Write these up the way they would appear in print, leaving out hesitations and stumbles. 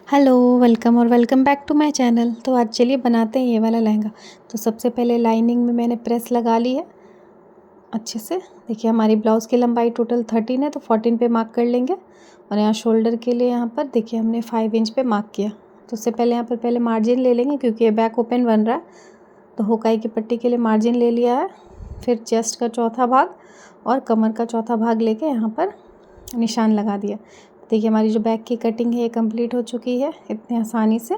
Hello, welcome और welcome back to my channel. तो आज चलिए बनाते हैं ये वाला लहंगा। तो सबसे पहले लाइनिंग में मैंने प्रेस लगा ली है अच्छे से। देखिए हमारी ब्लाउज़ की लंबाई टोटल 13 है, तो 14 पे मार्क कर लेंगे। और यहाँ शोल्डर के लिए यहाँ पर देखिए हमने 5 इंच पे मार्क किया। तो उससे पहले यहाँ पर पहले मार्जिन ले लेंगे, क्योंकि ये बैक ओपन बन रहा है। तो हुकाई की पट्टी के लिए मार्जिन ले लिया है। फिर चेस्ट का चौथा भाग और कमर का चौथा भाग लेके यहाँ पर निशान लगा दिया। देखिए हमारी जो बैक की कटिंग है ये कंप्लीट हो चुकी है इतने आसानी से।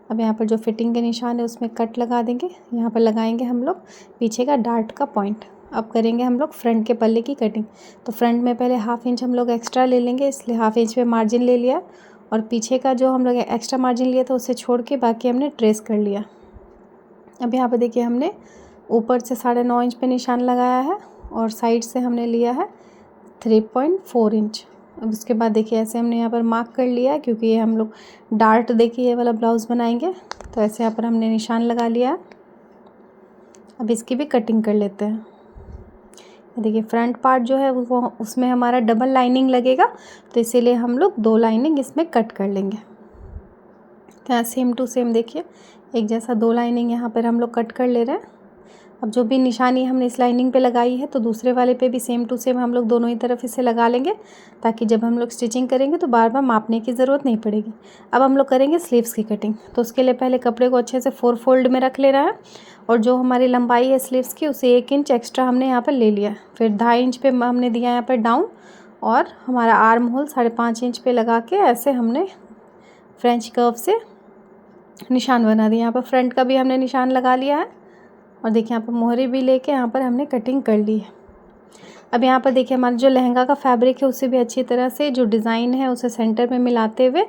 अब यहाँ पर जो फिटिंग के निशान है उसमें कट लगा देंगे। यहाँ पर लगाएंगे हम लोग पीछे का डार्ट का पॉइंट। अब करेंगे हम लोग फ्रंट के पल्ले की कटिंग। तो फ्रंट में पहले हाफ इंच हम लोग एक्स्ट्रा ले लेंगे, इसलिए हाफ इंच पे मार्जिन ले लिया। और पीछे का जो हम लोग एक्स्ट्रा मार्जिन लिया था उसे छोड़ के बाकी हमने ट्रेस कर लिया। अब यहाँ पर देखिए हमने ऊपर से 9.5 इंच पे निशान लगाया है और साइड से हमने लिया है 3.4 इंच। अब उसके बाद देखिए ऐसे हमने यहाँ पर मार्क कर लिया है, क्योंकि ये हम लोग डार्ट देखिए ये वाला ब्लाउज़ बनाएंगे। तो ऐसे यहाँ पर हमने निशान लगा लिया है। अब इसकी भी कटिंग कर लेते हैं। देखिए फ्रंट पार्ट जो है वो उसमें हमारा डबल लाइनिंग लगेगा, तो इसीलिए हम लोग 2 लाइनिंग इसमें कट कर लेंगे। तो यहाँ सेम टू सेम देखिए एक जैसा 2 लाइनिंग यहाँ पर हम लोग कट कर ले रहे हैं। अब जो भी निशानी हमने इस लाइनिंग पे लगाई है तो दूसरे वाले पे भी सेम टू सेम हम लोग दोनों ही तरफ इसे लगा लेंगे, ताकि जब हम लोग स्टिचिंग करेंगे तो बार बार मापने की ज़रूरत नहीं पड़ेगी। अब हम लोग करेंगे स्लीव्स की कटिंग। तो उसके लिए पहले कपड़े को अच्छे से 4 फोल्ड में रख लेना है, और जो हमारी लंबाई है स्लीव्स की उसे 1 इंच एक्स्ट्रा हमने यहाँ पर ले लिया। फिर 2.5 इंच पे हमने दिया यहाँ पर डाउन, और हमारा आर्म होल 5.5 इंच पे लगा के ऐसे हमने फ्रेंच कर्व से निशान बना दिया। यहाँ पर फ्रंट का भी हमने निशान लगा लिया है, और देखिए यहाँ पर मोहरी भी लेके यहाँ पर हमने कटिंग कर ली है। अब यहाँ पर देखिए हमारा जो लहंगा का फैब्रिक है उसे भी अच्छी तरह से जो डिज़ाइन है उसे सेंटर में मिलाते हुए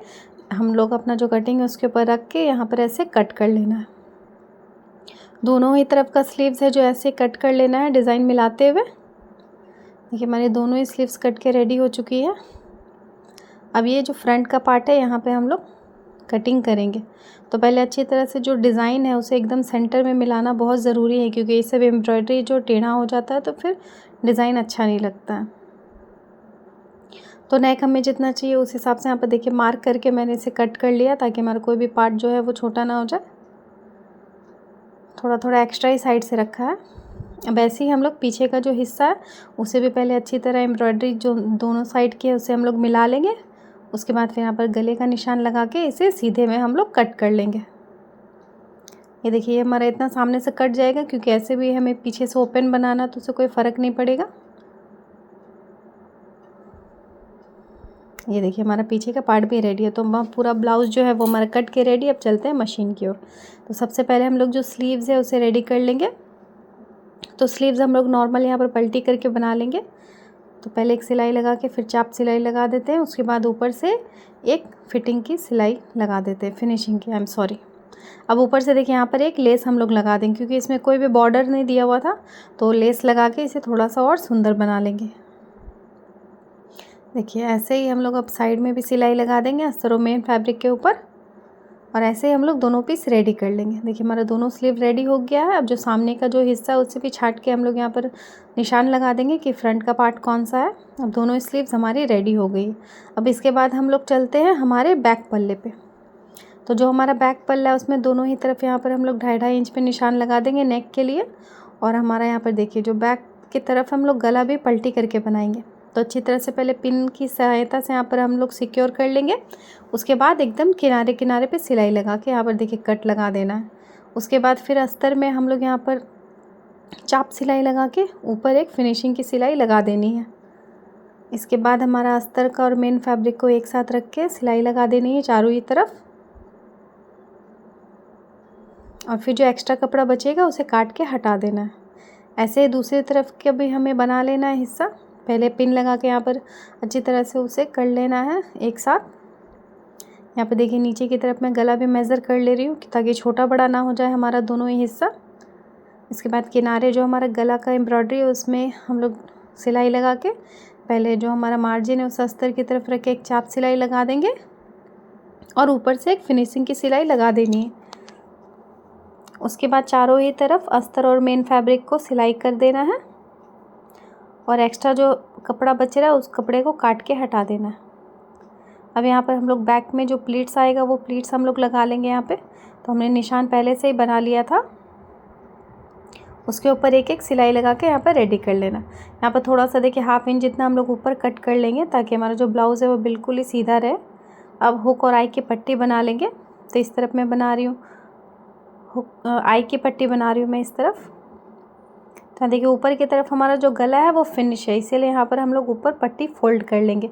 हम लोग अपना जो कटिंग है उसके ऊपर रख के यहाँ पर ऐसे कट कर लेना है। दोनों ही तरफ का स्लीव्स है जो ऐसे कट कर लेना है डिज़ाइन मिलाते हुए। देखिए हमारे दोनों ही स्लीव्स कट के रेडी हो चुकी है। अब ये जो फ्रंट का पार्ट है यहाँ पर हम लोग कटिंग करेंगे। तो पहले अच्छी तरह से जो डिज़ाइन है उसे एकदम सेंटर में मिलाना बहुत ज़रूरी है, क्योंकि इससे एम्ब्रॉयडरी जो टेढ़ा हो जाता है तो फिर डिज़ाइन अच्छा नहीं लगता है। तो नेक हमें जितना चाहिए उस हिसाब से यहाँ पर देखिए मार्क करके मैंने इसे कट कर लिया, ताकि हमारा कोई भी पार्ट जो है वो छोटा ना हो जाए। थोड़ा थोड़ा एक्स्ट्रा ही साइड से रखा है। अब ऐसे ही हम लोग पीछे का जो हिस्सा है उसे भी पहले अच्छी तरह एम्ब्रॉयडरी जो दोनों साइड की है उसे हम लोग मिला लेंगे। उसके बाद फिर यहाँ पर गले का निशान लगा के इसे सीधे में हम लोग कट कर लेंगे। ये देखिए ये हमारा इतना सामने से कट जाएगा, क्योंकि ऐसे भी हमें पीछे से ओपन बनाना तो उससे कोई फ़र्क नहीं पड़ेगा। ये देखिए हमारा पीछे का पार्ट भी रेडी है। तो पूरा ब्लाउज़ जो है वो हमारा कट के रेडी। अब चलते हैं मशीन की ओर। तो सबसे पहले हम लोग जो स्लीव्स है उसे रेडी कर लेंगे। तो स्लीव्स हम लोग नॉर्मल यहाँ पर पल्टी करके बना लेंगे। तो पहले एक सिलाई लगा के फिर चाप सिलाई लगा देते हैं। उसके बाद ऊपर से एक फिटिंग की सिलाई लगा देते हैं, फिनिशिंग की, सॉरी। अब ऊपर से देखिए यहाँ पर एक लेस हम लोग लगा देंगे, क्योंकि इसमें कोई भी बॉर्डर नहीं दिया हुआ था। तो लेस लगा के इसे थोड़ा सा और सुंदर बना लेंगे। देखिए ऐसे ही हम लोग अब साइड में भी सिलाई लगा देंगे अस्तर और मेन फैब्रिक के ऊपर, और ऐसे ही हम लोग दोनों पीस रेडी कर लेंगे। देखिए हमारा दोनों स्लीव रेडी हो गया है। अब जो सामने का जो हिस्सा है उससे भी छाट के हम लोग यहाँ पर निशान लगा देंगे कि फ्रंट का पार्ट कौन सा है। अब दोनों स्लीव्स हमारी रेडी हो गई। अब इसके बाद हम लोग चलते हैं हमारे बैक पल्ले पे। तो जो हमारा बैक पल्ला है उसमें दोनों ही तरफ यहाँ पर हम लोग 2.5 इंच पे निशान लगा देंगे नेक के लिए। और हमारा यहाँ पर देखिए जो बैक की तरफ हम लोग गला भी पलटी करके बनाएंगे। तो अच्छी तरह से पहले पिन की सहायता से यहाँ पर हम लोग सिक्योर कर लेंगे। उसके बाद एकदम किनारे किनारे पे सिलाई लगा के यहाँ पर देखिए कट लगा देना है। उसके बाद फिर अस्तर में हम लोग यहाँ पर चाप सिलाई लगा के ऊपर एक फिनिशिंग की सिलाई लगा देनी है। इसके बाद हमारा अस्तर का और मेन फैब्रिक को एक साथ रख के सिलाई लगा देनी है चारों ही तरफ। और फिर जो एक्स्ट्रा कपड़ा बचेगा उसे काट के हटा देना है। ऐसे ही दूसरी तरफ का भी हमें बना लेना है हिस्सा। पहले पिन लगा के यहाँ पर अच्छी तरह से उसे कर लेना है एक साथ। यहाँ पे देखिए नीचे की तरफ मैं गला भी मेज़र कर ले रही हूँ, ताकि छोटा बड़ा ना हो जाए हमारा दोनों ही हिस्सा। इसके बाद किनारे जो हमारा गला का एम्ब्रॉयडरी है उसमें हम लोग सिलाई लगा के पहले जो हमारा मार्जिन है उस अस्तर की तरफ रख के एक चाप सिलाई लगा देंगे, और ऊपर से एक फिनिशिंग की सिलाई लगा देनी है। उसके बाद चारों ही तरफ अस्तर और मेन फैब्रिक को सिलाई कर देना है, और एक्स्ट्रा जो कपड़ा बच रहा है उस कपड़े को काट के हटा देना है। अब यहाँ पर हम लोग बैक में जो प्लीट्स आएगा वो प्लीट्स हम लोग लगा लेंगे यहाँ पे। तो हमने निशान पहले से ही बना लिया था, उसके ऊपर एक एक सिलाई लगा के यहाँ पर रेडी कर लेना। यहाँ पर थोड़ा सा देखिए 1/2 इंच जितना हम लोग ऊपर कट कर लेंगे ताकि हमारा जो ब्लाउज़ है वो बिल्कुल ही सीधा रहे। अब हुक और आई की पट्टी बना लेंगे। तो इस तरफ मैं बना रही हूँ हुक, आई की पट्टी बना रही हूँ मैं इस तरफ। तो देखिए ऊपर की तरफ हमारा जो गला है वो फिनिश है, इसीलिए यहाँ पर हम लोग ऊपर पट्टी फोल्ड कर लेंगे।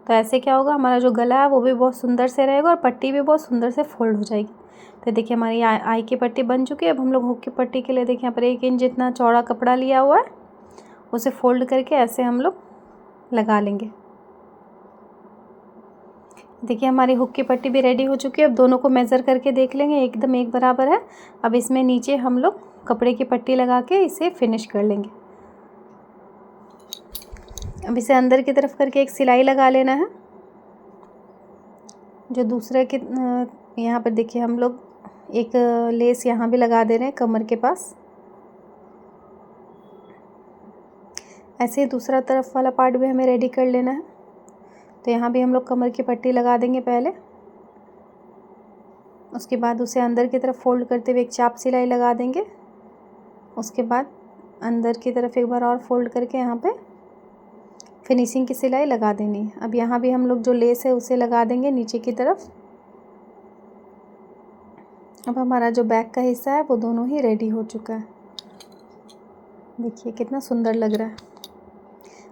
तो ऐसे क्या होगा, हमारा जो गला है वो भी बहुत सुंदर से रहेगा और पट्टी भी बहुत सुंदर से फोल्ड हो जाएगी। तो देखिए हमारी आई की पट्टी बन चुकी है। अब हम लोग हुक की पट्टी के लिए देखिए यहाँ पर 1 इंच जितना चौड़ा कपड़ा लिया हुआ है, उसे फोल्ड करके ऐसे हम लोग लगा लेंगे। देखिए हमारी हुक की पट्टी भी रेडी हो चुकी है। अब दोनों को मेज़र करके देख लेंगे, एकदम एक बराबर है। अब इसमें नीचे हम लोग कपड़े की पट्टी लगा के इसे फिनिश कर लेंगे। अब इसे अंदर की तरफ करके एक सिलाई लगा लेना है। जो दूसरे के यहाँ पर देखिए हम लोग एक लेस यहाँ भी लगा दे रहे हैं कमर के पास। ऐसे ही दूसरा तरफ वाला पार्ट भी हमें रेडी कर लेना है। तो यहाँ भी हम लोग कमर की पट्टी लगा देंगे पहले, उसके बाद उसे अंदर की तरफ फोल्ड करते हुए एक चाप सिलाई लगा देंगे। उसके बाद अंदर की तरफ एक बार और फोल्ड करके यहाँ पे फिनिशिंग की सिलाई लगा देनी है। अब यहाँ भी हम लोग जो लेस है उसे लगा देंगे नीचे की तरफ। अब हमारा जो बैक का हिस्सा है वो दोनों ही रेडी हो चुका है। देखिए कितना सुंदर लग रहा है।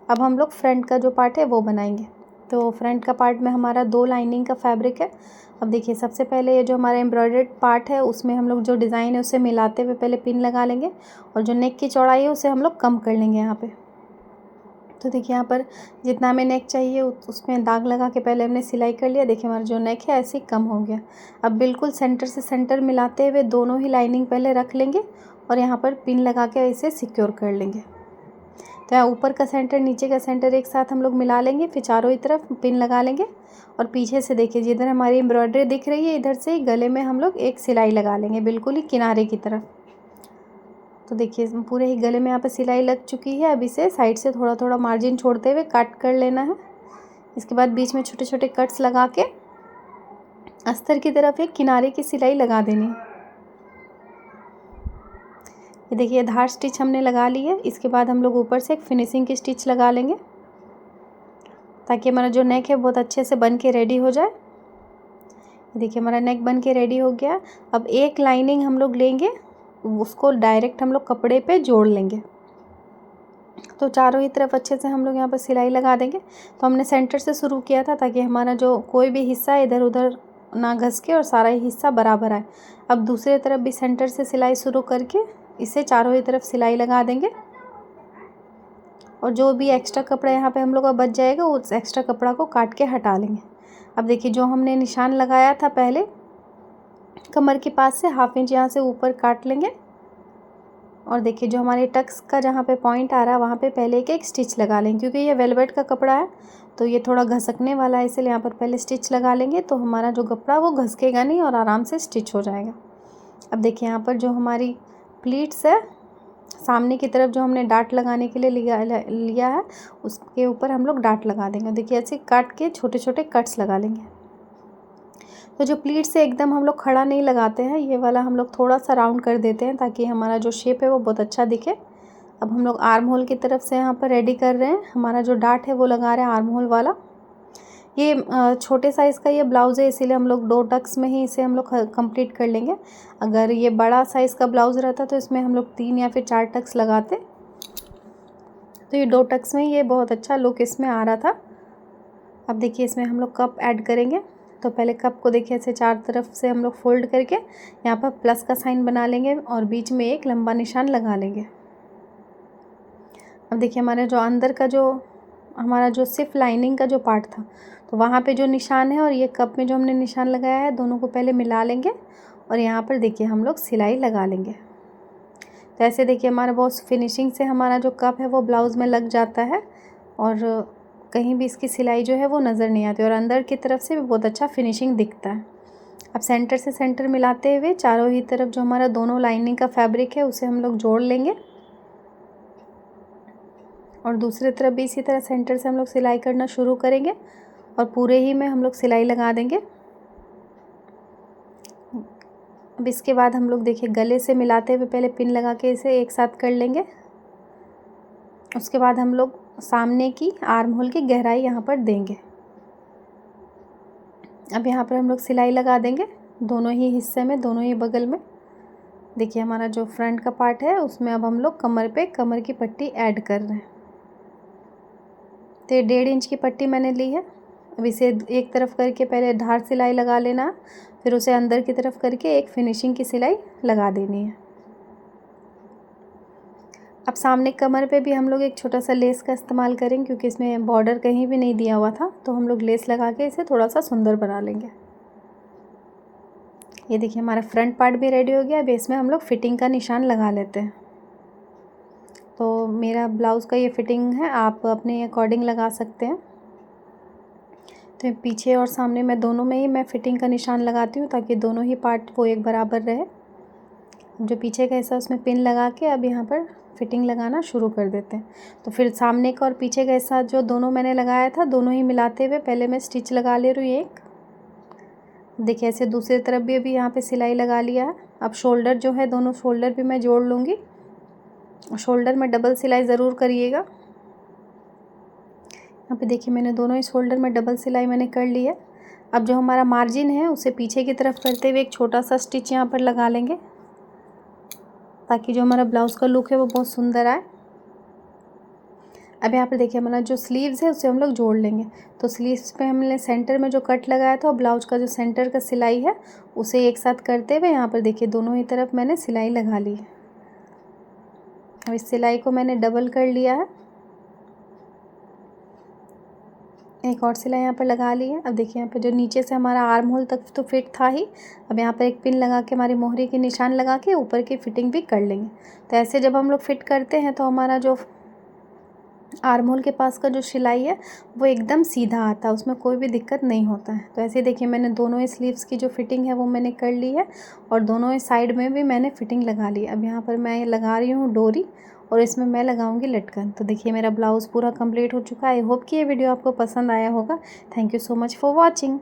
अब हम लोग फ्रंट का जो पार्ट है वो बनाएंगे। तो फ्रंट का पार्ट में हमारा 2 लाइनिंग का फैब्रिक है। अब देखिए सबसे पहले ये जो हमारा एम्ब्रॉयडर्ड पार्ट है उसमें हम लोग जो डिज़ाइन है उसे मिलाते हुए पहले पिन लगा लेंगे और जो नेक की चौड़ाई है उसे हम लोग कम कर लेंगे यहाँ पे। तो देखिए यहाँ पर जितना हमें नेक चाहिए उसमें दाग लगा के पहले हमने सिलाई कर लिया। देखिए हमारा जो नेक है ऐसे ही कम हो गया। अब बिल्कुल सेंटर से सेंटर मिलाते हुए दोनों ही लाइनिंग पहले रख लेंगे और यहाँ पर पिन लगा के इसे सिक्योर कर लेंगे। तो यहाँ ऊपर का सेंटर नीचे का सेंटर एक साथ हम लोग मिला लेंगे, फिर चारों ही तरफ पिन लगा लेंगे और पीछे से देखिए जिधर हमारी एम्ब्रॉयडरी दिख रही है इधर से ही गले में हम लोग एक सिलाई लगा लेंगे बिल्कुल ही किनारे की तरफ। तो देखिए पूरे ही गले में यहाँ पे सिलाई लग चुकी है। अब इसे साइड से थोड़ा थोड़ा मार्जिन छोड़ते हुए कट कर लेना है। इसके बाद बीच में छोटे छोटे कट्स लगा के अस्तर की तरफ एक किनारे की सिलाई लगा देनी है। ये देखिए धार स्टिच हमने लगा ली है। इसके बाद हम लोग ऊपर से एक फिनिशिंग की स्टिच लगा लेंगे ताकि हमारा जो नेक है बहुत अच्छे से बन के रेडी हो जाए। देखिए हमारा नेक बन के रेडी हो गया। अब एक लाइनिंग हम लोग लेंगे, उसको डायरेक्ट हम लोग कपड़े पे जोड़ लेंगे। तो चारों ही तरफ अच्छे से हम लोग यहाँ पर सिलाई लगा देंगे। तो हमने सेंटर से शुरू किया था ताकि हमारा जो कोई भी हिस्सा इधर उधर ना घसके और सारा ही हिस्सा बराबर आए। अब दूसरे तरफ भी सेंटर से सिलाई शुरू करके इसे चारों ही तरफ सिलाई लगा देंगे और जो भी एक्स्ट्रा कपड़ा यहाँ पे हम लोग का बच जाएगा उस एक्स्ट्रा कपड़ा को काट के हटा लेंगे। अब देखिए जो हमने निशान लगाया था पहले कमर के पास से 1/2 इंच यहाँ से ऊपर काट लेंगे और देखिए जो हमारे टक्स का जहाँ पे पॉइंट आ रहा है वहाँ पे पहले एक स्टिच लगा लेंगे। क्योंकि ये वेलवेट का कपड़ा है तो ये थोड़ा घसकने वाला है, इसलिए यहाँ पर पहले स्टिच लगा लेंगे तो हमारा जो कपड़ा वो घसकेगा नहीं और आराम से स्टिच हो जाएगा। अब देखिए यहाँ पर जो हमारी प्लीट्स है सामने की तरफ जो हमने डाट लगाने के लिए लिया है उसके ऊपर हम लोग डाट लगा देंगे। देखिए ऐसे काट के छोटे छोटे कट्स लगा लेंगे। तो जो प्लीट से एकदम हम लोग खड़ा नहीं लगाते हैं, ये वाला हम लोग थोड़ा सा राउंड कर देते हैं ताकि हमारा जो शेप है वो बहुत अच्छा दिखे। अब हम लोग आर्म होल की तरफ से यहाँ पर रेडी कर रहे हैं। हमारा जो डाट है वो लगा रहे हैं आर्म होल वाला। ये छोटे साइज़ का ये ब्लाउज़ है इसीलिए हम लोग 2 टक्स में ही इसे हम लोग कंप्लीट कर लेंगे। अगर ये बड़ा साइज़ का ब्लाउज़ रहता तो इसमें हम लोग 3 या फिर 4 टक्स लगाते। तो ये 2 टक्स में ये बहुत अच्छा लुक इसमें आ रहा था। अब देखिए इसमें हम लोग कप ऐड करेंगे। तो पहले कप को देखिए ऐसे 4 तरफ से हम लोग फोल्ड करके यहाँ पर प्लस का साइन बना लेंगे और बीच में एक लंबा निशान लगा लेंगे। अब देखिए हमारे जो अंदर का जो हमारा जो सिर्फ लाइनिंग का जो पार्ट था तो वहाँ पे जो निशान है और ये कप में जो हमने निशान लगाया है दोनों को पहले मिला लेंगे और यहाँ पर देखिए हम लोग सिलाई लगा लेंगे। तो ऐसे देखिए हमारा बहुत फिनिशिंग से हमारा जो कप है वो ब्लाउज़ में लग जाता है और कहीं भी इसकी सिलाई जो है वो नज़र नहीं आती और अंदर की तरफ से भी बहुत अच्छा फिनिशिंग दिखता है। अब सेंटर से सेंटर मिलाते हुए चारों ही तरफ जो हमारा दोनों लाइनिंग का फैब्रिक है उसे हम लोग जोड़ लेंगे और दूसरी तरफ भी इसी तरह सेंटर से हम लोग सिलाई करना शुरू करेंगे और पूरे ही में हम लोग सिलाई लगा देंगे। अब इसके बाद हम लोग देखिए गले से मिलाते हुए पहले पिन लगा के इसे एक साथ कर लेंगे। उसके बाद हम लोग सामने की आर्म होल की गहराई यहाँ पर देंगे। अब यहाँ पर हम लोग सिलाई लगा देंगे दोनों ही हिस्से में, दोनों ही बगल में। देखिए हमारा जो फ्रंट का पार्ट है उसमें अब हम लोग कमर पे कमर की पट्टी ऐड कर रहे हैं। तो ये 1.5 इंच की पट्टी मैंने ली है। अब इसे एक तरफ करके पहले धार सिलाई लगा लेना, फिर उसे अंदर की तरफ करके एक फिनिशिंग की सिलाई लगा देनी है। अब सामने कमर पे भी हम लोग एक छोटा सा लेस का इस्तेमाल करेंगे, क्योंकि इसमें बॉर्डर कहीं भी नहीं दिया हुआ था, तो हम लोग लेस लगा के इसे थोड़ा सा सुंदर बना लेंगे। ये देखिए हमारा फ्रंट पार्ट भी रेडी हो गया। अब इसमें हम लोग फिटिंग का निशान लगा लेते हैं। तो मेरा ब्लाउज़ का ये फिटिंग है, आप अपने अकॉर्डिंग लगा सकते हैं। तो पीछे और सामने मैं दोनों में ही मैं फिटिंग का निशान लगाती हूँ, ताकि दोनों ही पार्ट वो एक बराबर रहे। जो पीछे का हिस्सा उसमें पिन लगा के अब यहाँ पर फिटिंग लगाना शुरू कर देते हैं। तो फिर सामने का और पीछे का हिस्सा जो दोनों मैंने लगाया था, दोनों ही मिलाते हुए पहले मैं स्टिच लगा ले रही हूँ एक। देखिए ऐसे दूसरी तरफ भी अभी यहाँ पे सिलाई लगा लिया है। अब शोल्डर जो है, दोनों शोल्डर भी मैं जोड़ लूँगी। शोल्डर में डबल सिलाई ज़रूर करिएगा। यहाँ पे देखिए मैंने दोनों ही शोल्डर में डबल सिलाई मैंने कर ली है। अब जो हमारा मार्जिन है उसे पीछे की तरफ करते हुए एक छोटा सा स्टिच यहाँ पर लगा लेंगे, ताकि जो हमारा ब्लाउज़ का लुक है वो बहुत सुंदर आए। अब यहाँ पर देखिए हमारा जो स्लीव्स है उसे हम लोग जोड़ लेंगे। तो स्लीव्स पे हमने सेंटर में जो कट लगाया था और ब्लाउज का जो सेंटर का सिलाई है उसे एक साथ करते हुए यहाँ पर देखिए दोनों ही तरफ मैंने सिलाई लगा ली है। अब इस सिलाई को मैंने डबल कर लिया है, एक और सिलाई यहाँ पर लगा ली है। अब देखिए यहाँ पर जो नीचे से हमारा आर्म होल तक तो फिट था ही, अब यहाँ पर एक पिन लगा के हमारी मोहरी के निशान लगा के ऊपर की फिटिंग भी कर लेंगे। तो ऐसे जब हम लोग फिट करते हैं तो हमारा जो आर्म होल के पास का जो सिलाई है वो एकदम सीधा आता है, उसमें कोई भी दिक्कत नहीं होता है। तो ऐसे देखिए मैंने दोनों ही स्लीव्स की जो फिटिंग है वो मैंने कर ली है, और दोनों ही साइड में भी मैंने फिटिंग लगा ली। अब यहाँ पर मैं लगा रही हूँ डोरी, और इसमें मैं लगाऊंगी लटकन। तो देखिए मेरा ब्लाउज़ पूरा कंप्लीट हो चुका है। आई होप कि ये वीडियो आपको पसंद आया होगा। Thank you so much for watching.